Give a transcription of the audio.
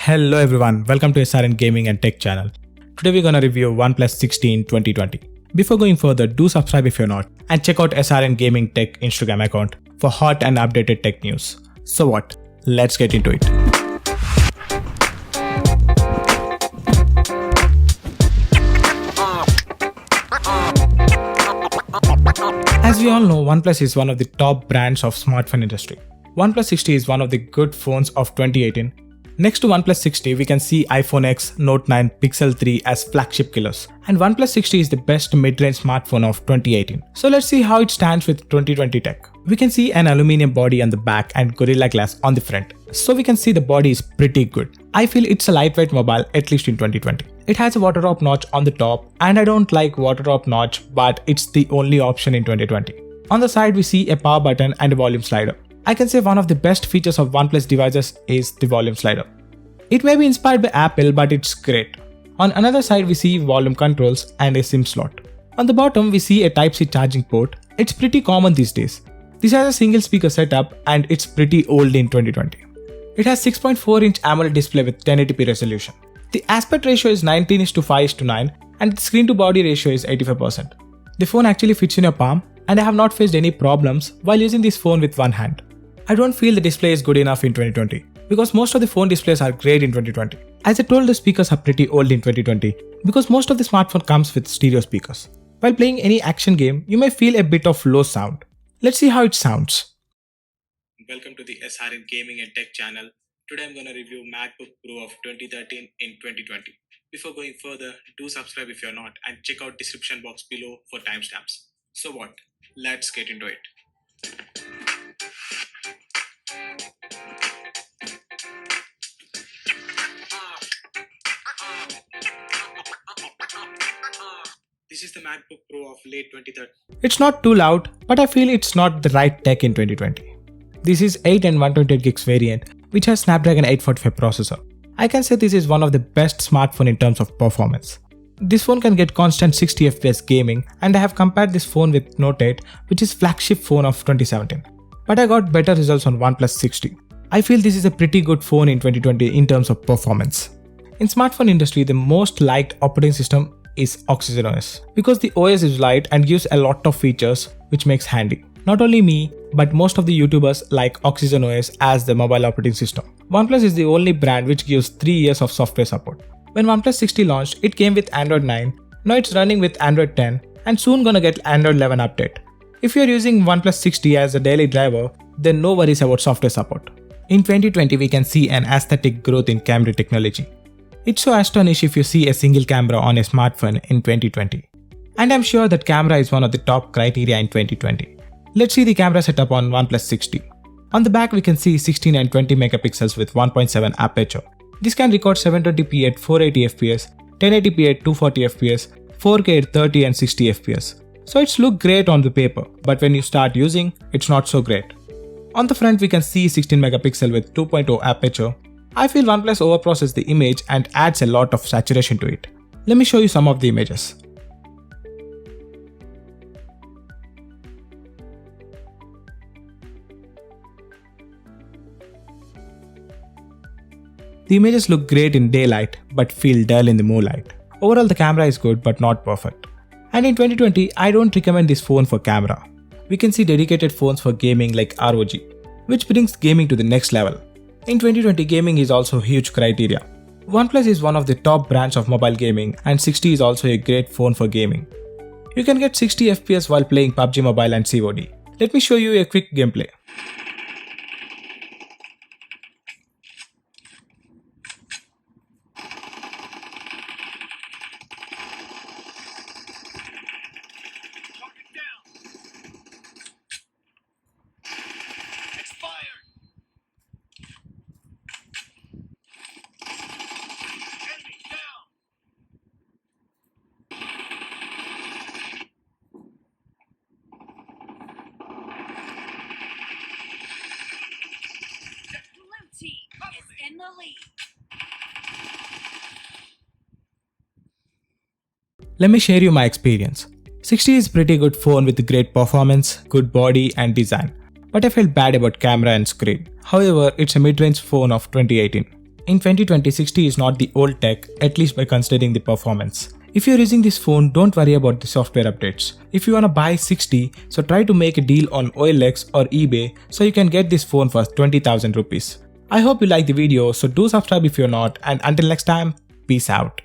Hello everyone, welcome to SRN Gaming and Tech channel. Today we're gonna review OnePlus 16 2020. Before going further, do subscribe if you're not and check out SRN Gaming Tech Instagram account for hot and updated tech news. So what? Let's get into it. As we all know, OnePlus is one of the top brands of smartphone industry. OnePlus 60 is one of the good phones of 2018. Next to OnePlus 60, we can see iPhone X, Note 9, Pixel 3 as flagship killers. And OnePlus 60 is the best mid-range smartphone of 2018. So let's see how it stands with 2020 tech. We can see an aluminum body on the back and Gorilla Glass on the front. So we can see the body is pretty good. I feel it's a lightweight mobile, at least in 2020. It has a water drop notch on the top, and I don't like water drop notch, but it's the only option in 2020. On the side, we see a power button and a volume slider. I can say one of the best features of OnePlus devices is the volume slider. It may be inspired by Apple, but it's great. On another side, we see volume controls and a SIM slot. On the bottom, we see a Type-C charging port. It's pretty common these days. This has a single speaker setup and it's pretty old in 2020. It has 6.4-inch AMOLED display with 1080p resolution. The aspect ratio is 19:5:9 and the screen to body ratio is 85%. The phone actually fits in your palm and I have not faced any problems while using this phone with one hand. I don't feel the display is good enough in 2020 because most of the phone displays are great in 2020. As I told, the speakers are pretty old in 2020 because most of the smartphone comes with stereo speakers. While playing any action game, you may feel a bit of low sound. Let's see how it sounds. Welcome to the SRN Gaming and Tech channel. Today I'm going to review MacBook Pro of 2013 in 2020. Before going further, do subscribe if you're not and check out description box below for timestamps. So what? Let's get into it. This is the MacBook Pro of late 2013. It's not too loud, but I feel it's not the right tech in 2020. This is 8 and 128GB variant, which has Snapdragon 845 processor. I can say this is one of the best smartphone in terms of performance. This phone can get constant 60fps gaming, and I have compared this phone with Note 8, which is flagship phone of 2017. But I got better results on OnePlus 60. I feel this is a pretty good phone in 2020 in terms of performance. In smartphone industry, the most liked operating system is Oxygen OS because the OS is light and gives a lot of features which makes handy. Not only me, but most of the YouTubers like Oxygen OS as the mobile operating system. OnePlus is the only brand which gives 3 years of software support. When OnePlus 60 launched, it came with Android 9, now it's running with Android 10 and soon gonna get Android 11 update. If you're using OnePlus 60 as a daily driver, then no worries about software support. In 2020, we can see an aesthetic growth in camera technology. It's so astonishing if you see a single camera on a smartphone in 2020. And I'm sure that camera is one of the top criteria in 2020. Let's see the camera setup on OnePlus 60. On the back we can see 16 and 20 megapixels with 1.7 aperture. This can record 720p at 480fps, 1080p at 240fps, 4K at 30 and 60fps. So it's look great on the paper, but when you start using, it's not so great. On the front we can see 16 megapixel with 2.0 aperture. I feel OnePlus overprocessed the image and adds a lot of saturation to it. Let me show you some of the images. The images look great in daylight but feel dull in the moonlight. Overall the camera is good but not perfect. And in 2020, I don't recommend this phone for camera. We can see dedicated phones for gaming like ROG, which brings gaming to the next level. In 2020, gaming is also a huge criteria. OnePlus is one of the top brands of mobile gaming and 60 is also a great phone for gaming. You can get 60fps while playing PUBG Mobile and COD. Let me show you a quick gameplay. Is in the lead. Let me share you my experience. 60 is pretty good phone with great performance, good body and design. But I felt bad about camera and screen. However, it's a mid-range phone of 2018. In 2020, 60 is not the old tech, at least by considering the performance. If you're using this phone, don't worry about the software updates. If you wanna buy 60, so try to make a deal on OLX or eBay so you can get this phone for 20,000 rupees. I hope you liked the video, so do subscribe if you're not, and until next time, peace out.